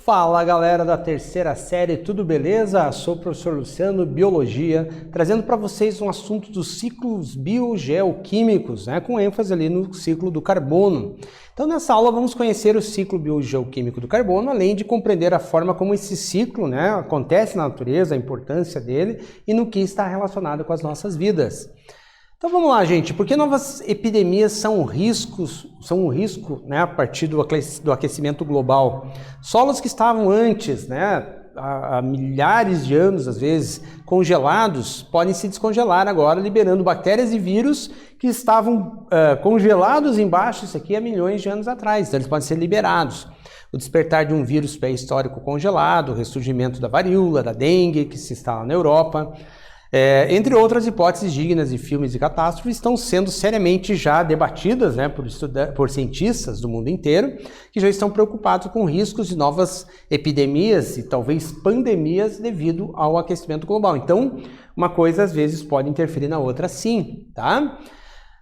Fala galera da terceira série, tudo beleza? Sou o professor Luciano, Biologia, trazendo para vocês um assunto dos ciclos biogeoquímicos, com ênfase ali no ciclo do carbono. Então nessa aula vamos conhecer o ciclo biogeoquímico do carbono, além de compreender a forma como esse ciclo acontece na natureza, a importância dele e no que está relacionado com as nossas vidas. Então vamos lá, gente, porque novas epidemias são um risco a partir do aquecimento global. Solos que estavam antes, há milhares de anos, às vezes, congelados, podem se descongelar agora, liberando bactérias e vírus que estavam congelados embaixo, isso aqui há milhões de anos atrás, então eles podem ser liberados. O despertar de um vírus pré-histórico congelado, o ressurgimento da varíola, da dengue, que se instala na Europa, entre outras hipóteses dignas de filmes e catástrofes, estão sendo seriamente já debatidas por cientistas do mundo inteiro, que já estão preocupados com riscos de novas epidemias e talvez pandemias devido ao aquecimento global. Então, uma coisa às vezes pode interferir na outra sim, tá?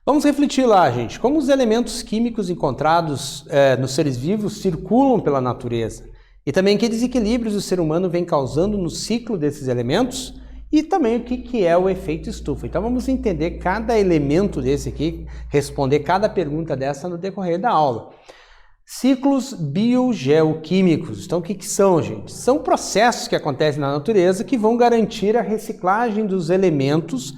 Vamos refletir lá, gente, como os elementos químicos encontrados nos seres vivos circulam pela natureza e também que desequilíbrios o ser humano vem causando no ciclo desses elementos. E também o que é o efeito estufa. Então vamos entender cada elemento desse aqui, responder cada pergunta dessa no decorrer da aula. Ciclos biogeoquímicos. Então o que são, gente? São processos que acontecem na natureza que vão garantir a reciclagem dos elementos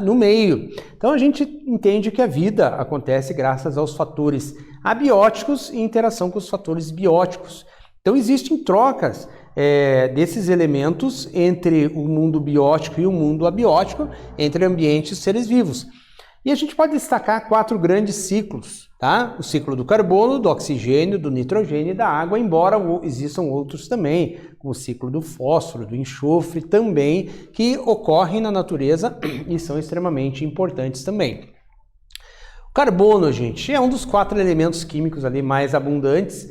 no meio. Então a gente entende que a vida acontece graças aos fatores abióticos e interação com os fatores bióticos. Então existem trocas desses elementos entre o mundo biótico e o mundo abiótico, entre ambientes e seres vivos. E a gente pode destacar 4 grandes ciclos, tá? O ciclo do carbono, do oxigênio, do nitrogênio e da água, embora existam outros também, como o ciclo do fósforo, do enxofre também, que ocorrem na natureza e são extremamente importantes também. O carbono, gente, é um dos 4 elementos químicos ali mais abundantes.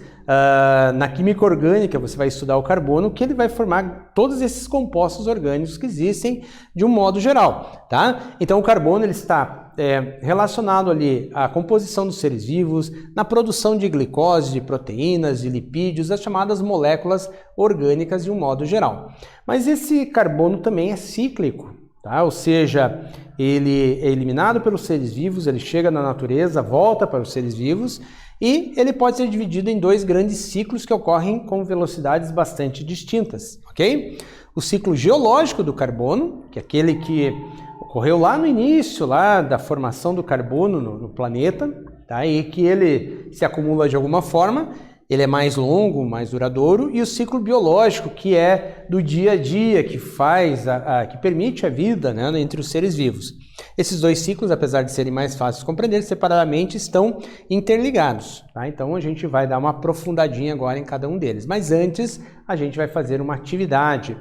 Na química orgânica você vai estudar o carbono, que ele vai formar todos esses compostos orgânicos que existem de um modo geral, tá? Então o carbono ele está relacionado ali à composição dos seres vivos, na produção de glicose, de proteínas, de lipídios, as chamadas moléculas orgânicas de um modo geral. Mas esse carbono também é cíclico, tá? Ou seja, ele é eliminado pelos seres vivos, ele chega na natureza, volta para os seres vivos, e ele pode ser dividido em 2 grandes ciclos que ocorrem com velocidades bastante distintas, ok? O ciclo geológico do carbono, que é aquele que ocorreu lá no início da formação do carbono no planeta, tá? E que ele se acumula de alguma forma, ele é mais longo, mais duradouro, e o ciclo biológico, que é do dia a dia, que que permite a vida entre os seres vivos. Esses 2 ciclos, apesar de serem mais fáceis de compreender, separadamente estão interligados, tá? Então a gente vai dar uma aprofundadinha agora em cada um deles. Mas antes, a gente vai fazer uma atividade.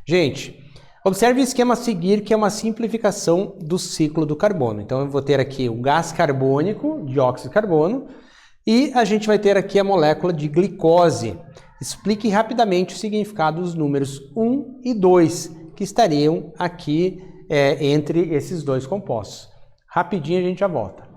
Gente, observe o esquema a seguir, que é uma simplificação do ciclo do carbono. Então eu vou ter aqui o gás carbônico, dióxido de carbono, e a gente vai ter aqui a molécula de glicose. Explique rapidamente o significado dos números 1 e 2, que estariam aqui entre esses 2 compostos. Rapidinho a gente já volta.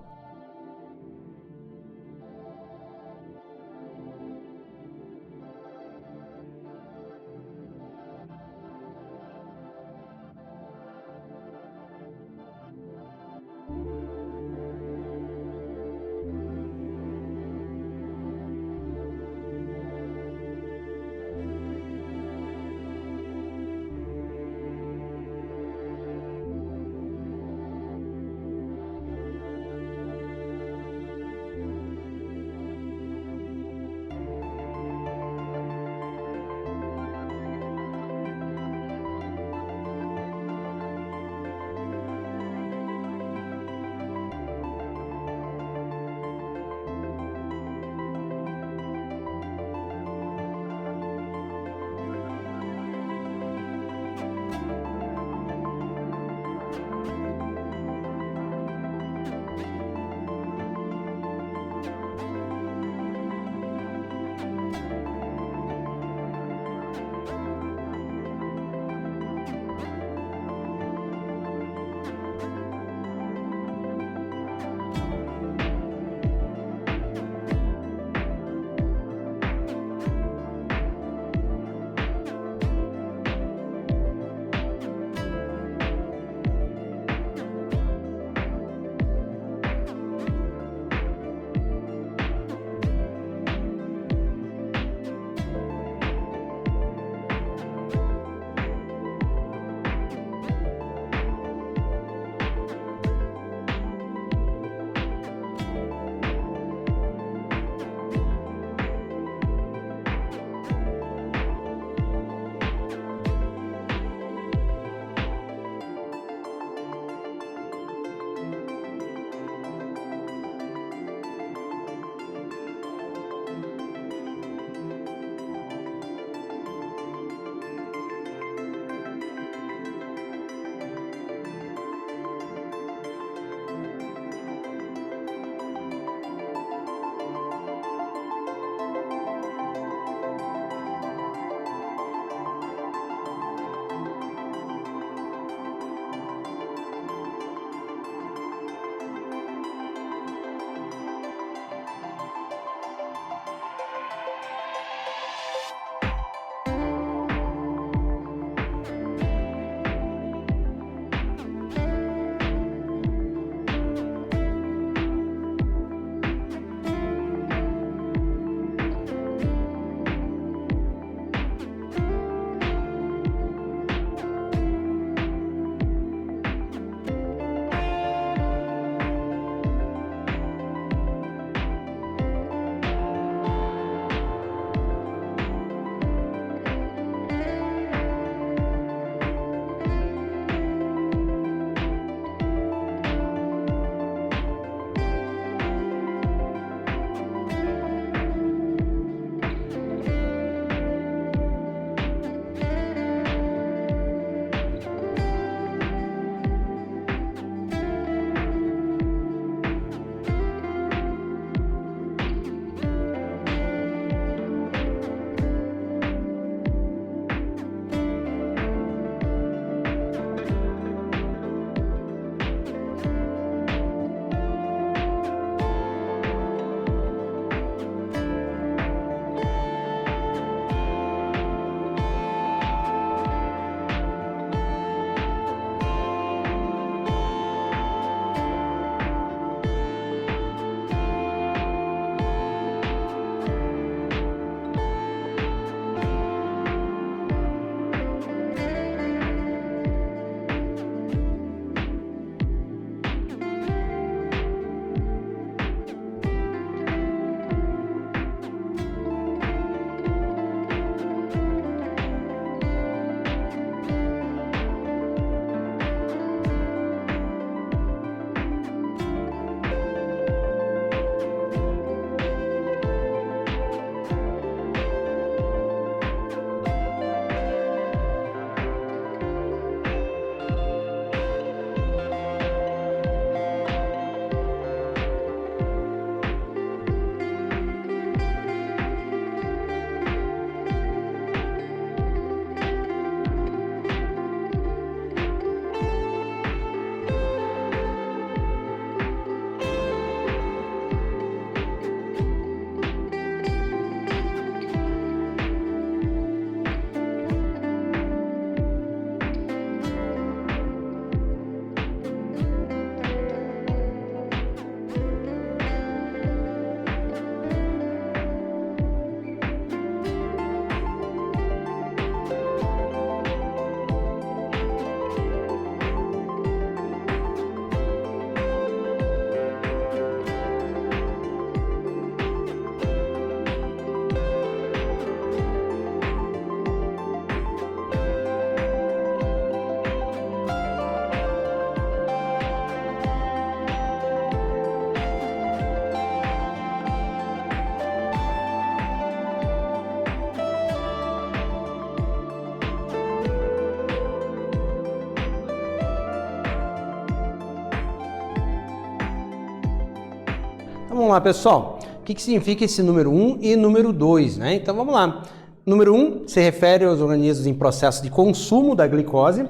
Então, vamos lá, pessoal. O que significa esse número 1 e número 2, né? Então, vamos lá. Número 1 se refere aos organismos em processo de consumo da glicose,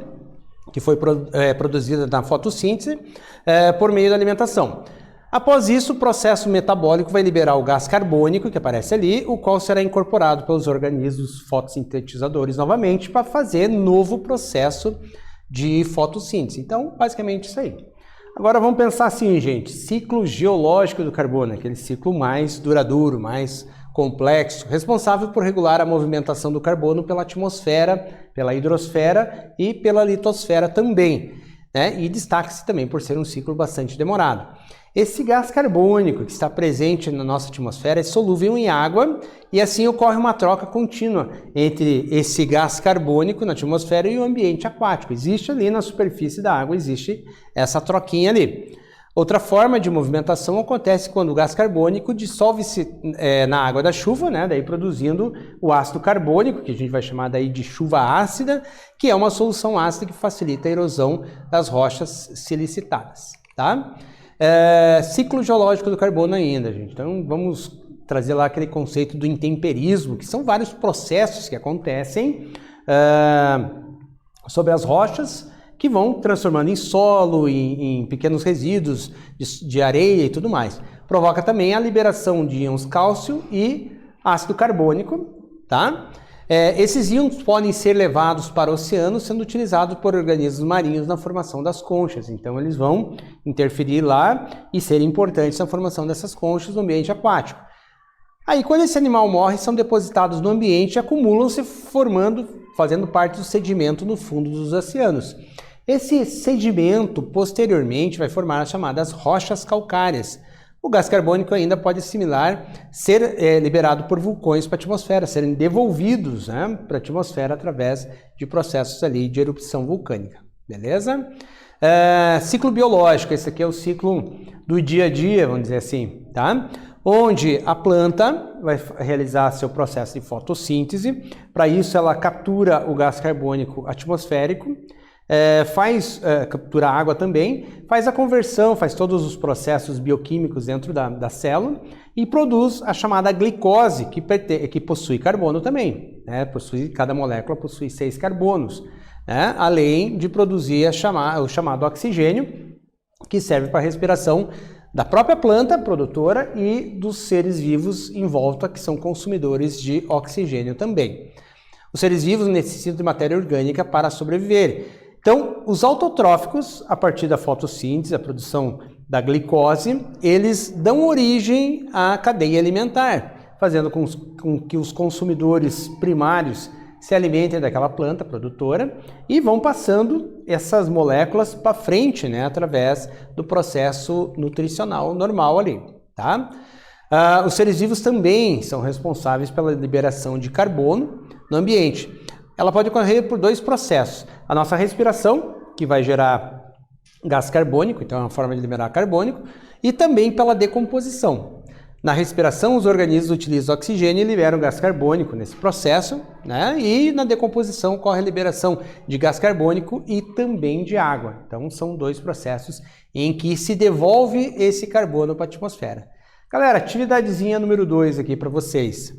que foi produzida na fotossíntese, por meio da alimentação. Após isso, o processo metabólico vai liberar o gás carbônico, que aparece ali, o qual será incorporado pelos organismos fotossintetizadores novamente para fazer novo processo de fotossíntese. Então, basicamente isso aí. Agora vamos pensar assim, gente, ciclo geológico do carbono, aquele ciclo mais duradouro, mais complexo, responsável por regular a movimentação do carbono pela atmosfera, pela hidrosfera e pela litosfera também, né? E destaca-se também por ser um ciclo bastante demorado. Esse gás carbônico que está presente na nossa atmosfera é solúvel em água e assim ocorre uma troca contínua entre esse gás carbônico na atmosfera e o ambiente aquático. Existe ali na superfície da água, existe essa troquinha ali. Outra forma de movimentação acontece quando o gás carbônico dissolve-se na água da chuva, né, daí produzindo o ácido carbônico, que a gente vai chamar daí de chuva ácida, que é uma solução ácida que facilita a erosão das rochas silicitadas, tá? Ciclo geológico do carbono ainda, gente. Então vamos trazer lá aquele conceito do intemperismo, que são vários processos que acontecem sobre as rochas, que vão transformando em solo, em pequenos resíduos de areia e tudo mais. Provoca também a liberação de íons cálcio e ácido carbônico, tá? Esses íons podem ser levados para o oceano, sendo utilizados por organismos marinhos na formação das conchas. Então, eles vão interferir lá e serem importantes na formação dessas conchas no ambiente aquático. Aí, quando esse animal morre, são depositados no ambiente e acumulam-se, fazendo parte do sedimento no fundo dos oceanos. Esse sedimento, posteriormente, vai formar as chamadas rochas calcárias. O gás carbônico ainda pode ser liberado por vulcões para a atmosfera, serem devolvidos, né, para a atmosfera através de processos ali de erupção vulcânica, beleza? Ciclo biológico, esse aqui é o ciclo do dia a dia, vamos dizer assim, tá? Onde a planta vai realizar seu processo de fotossíntese, para isso ela captura o gás carbônico atmosférico, captura água também, faz a conversão, faz todos os processos bioquímicos dentro da célula e produz a chamada glicose, que possui carbono também, né? Cada molécula possui 6 carbonos, né? Além de produzir o chamado oxigênio, que serve para a respiração da própria planta produtora e dos seres vivos em volta, que são consumidores de oxigênio também. Os seres vivos necessitam de matéria orgânica para sobreviver. Então, os autotróficos, a partir da fotossíntese, a produção da glicose, eles dão origem à cadeia alimentar, fazendo com que os consumidores primários se alimentem daquela planta produtora e vão passando essas moléculas para frente, né, através do processo nutricional normal ali, tá? Os seres vivos também são responsáveis pela liberação de carbono no ambiente. Ela pode ocorrer por 2 processos. A nossa respiração, que vai gerar gás carbônico, então é uma forma de liberar carbônico, e também pela decomposição. Na respiração, os organismos utilizam oxigênio e liberam gás carbônico nesse processo, né? E na decomposição ocorre a liberação de gás carbônico e também de água. Então são 2 processos em que se devolve esse carbono para a atmosfera. Galera, atividadezinha número 2 aqui para vocês.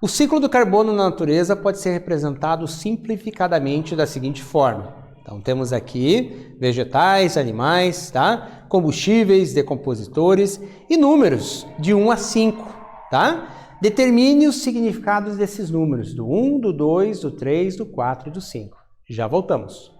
O ciclo do carbono na natureza pode ser representado simplificadamente da seguinte forma. Então temos aqui vegetais, animais, tá? Combustíveis, decompositores e números de 1 a 5, tá? Determine os significados desses números, do 1, do 2, do 3, do 4 e do 5. Já voltamos.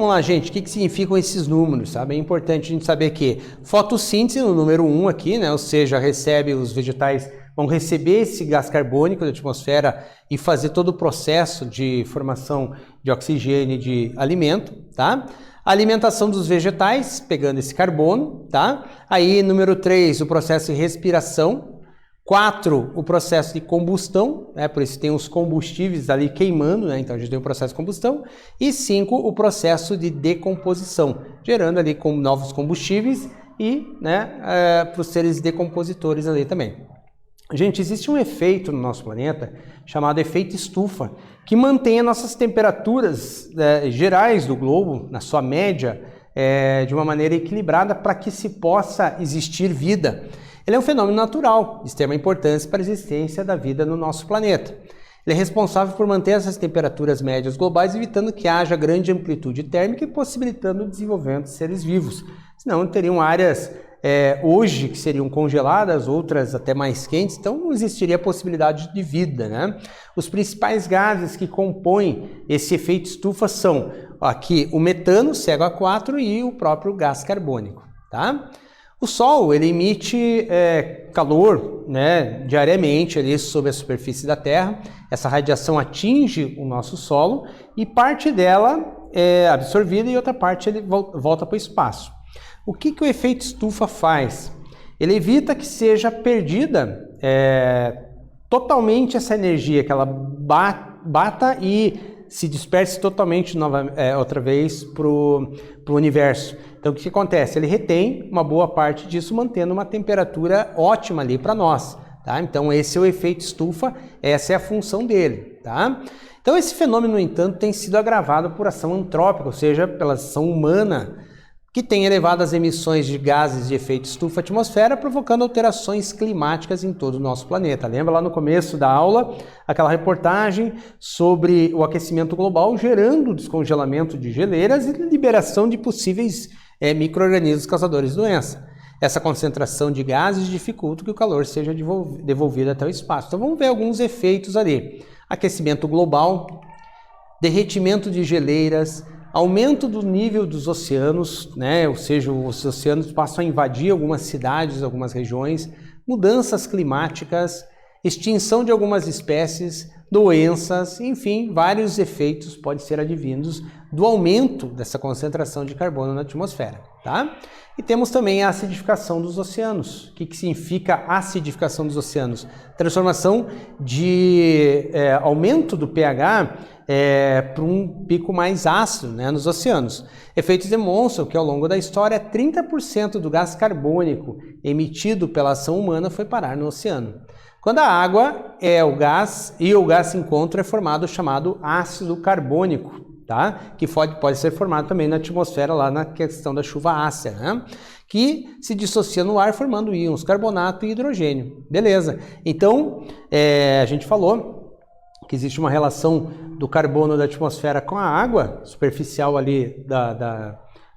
vamos lá, gente, o que significam esses números, sabe? É importante a gente saber que fotossíntese no número 1 aqui, né? Ou seja, os vegetais vão receber esse gás carbônico da atmosfera e fazer todo o processo de formação de oxigênio e de alimento, tá? A alimentação dos vegetais, pegando esse carbono, tá? Aí, número 3, o processo de respiração. 4, o processo de combustão, né? Por isso tem os combustíveis ali queimando, né? Então a gente tem o processo de combustão. E 5, o processo de decomposição, gerando ali com novos combustíveis e, né, para os seres decompositores ali também. Gente, existe um efeito no nosso planeta chamado efeito estufa, que mantém as nossas temperaturas gerais do globo, na sua média, de uma maneira equilibrada para que se possa existir vida. Ele é um fenômeno natural, de extrema importância para a existência da vida no nosso planeta. Ele é responsável por manter essas temperaturas médias globais, evitando que haja grande amplitude térmica e possibilitando o desenvolvimento de seres vivos. Senão teriam áreas hoje que seriam congeladas, outras até mais quentes, então não existiria a possibilidade de vida, né? Os principais gases que compõem esse efeito estufa são aqui o metano, CO4 e o próprio gás carbônico, tá? O Sol, ele emite calor, né, diariamente ali sobre a superfície da Terra. Essa radiação atinge o nosso solo e parte dela é absorvida e outra parte ele volta para o espaço. O que o efeito estufa faz? Ele evita que seja perdida totalmente essa energia, que ela bata e se disperse totalmente outra vez para o universo. Então o que acontece? Ele retém uma boa parte disso, mantendo uma temperatura ótima ali para nós. Tá? Então esse é o efeito estufa, essa é a função dele. Tá? Então esse fenômeno, no entanto, tem sido agravado por ação antrópica, ou seja, pela ação humana, que tem elevado as emissões de gases de efeito estufa à atmosfera, provocando alterações climáticas em todo o nosso planeta. Lembra lá no começo da aula, aquela reportagem sobre o aquecimento global gerando descongelamento de geleiras e liberação de possíveis micro-organismos causadores de doença. Essa concentração de gases dificulta que o calor seja devolvido até o espaço. Então vamos ver alguns efeitos ali. Aquecimento global, derretimento de geleiras, aumento do nível dos oceanos, né? Ou seja, os oceanos passam a invadir algumas cidades, algumas regiões, mudanças climáticas, extinção de algumas espécies, doenças, enfim, vários efeitos podem ser advindos do aumento dessa concentração de carbono na atmosfera, tá? E temos também a acidificação dos oceanos. O que significa acidificação dos oceanos? Transformação de aumento do pH para um pico mais ácido, né, nos oceanos. Efeitos demonstram que ao longo da história 30% do gás carbônico emitido pela ação humana foi parar no oceano. Quando a água o gás e o gás se encontram, é formado o chamado ácido carbônico, tá? Que pode ser formado também na atmosfera, lá na questão da chuva ácida, né? Que se dissocia no ar formando íons carbonato e hidrogênio. Beleza. Então, a gente falou que existe uma relação do carbono da atmosfera com a água superficial ali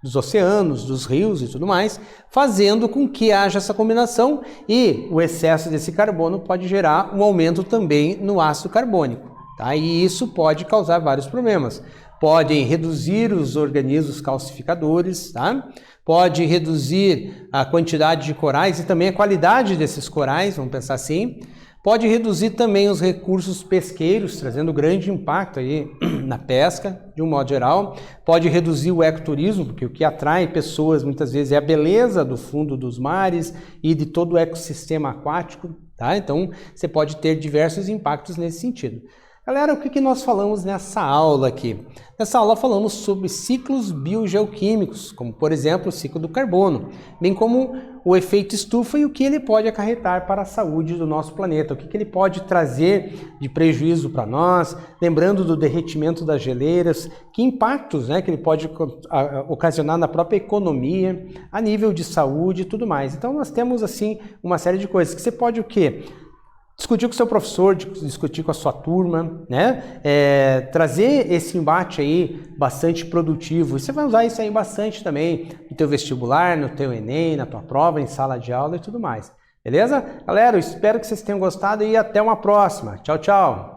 dos oceanos, dos rios e tudo mais, fazendo com que haja essa combinação e o excesso desse carbono pode gerar um aumento também no ácido carbônico, tá? E isso pode causar vários problemas. Podem reduzir os organismos calcificadores, tá? Pode reduzir a quantidade de corais e também a qualidade desses corais, vamos pensar assim. Pode reduzir também os recursos pesqueiros, trazendo grande impacto aí na pesca, de um modo geral. Pode reduzir o ecoturismo, porque o que atrai pessoas muitas vezes é a beleza do fundo dos mares e de todo o ecossistema aquático, tá? Então, você pode ter diversos impactos nesse sentido. Galera, o que nós falamos nessa aula aqui? Nessa aula falamos sobre ciclos biogeoquímicos, como por exemplo o ciclo do carbono, bem como o efeito estufa e o que ele pode acarretar para a saúde do nosso planeta, o que ele pode trazer de prejuízo para nós, lembrando do derretimento das geleiras, que impactos, né, que ele pode ocasionar na própria economia, a nível de saúde e tudo mais. Então nós temos assim uma série de coisas que você pode o quê? Discutir com o seu professor, discutir com a sua turma, né? Trazer esse embate aí bastante produtivo. E você vai usar isso aí bastante também no teu vestibular, no teu Enem, na tua prova, em sala de aula e tudo mais. Beleza? Galera, eu espero que vocês tenham gostado e até uma próxima. Tchau, tchau!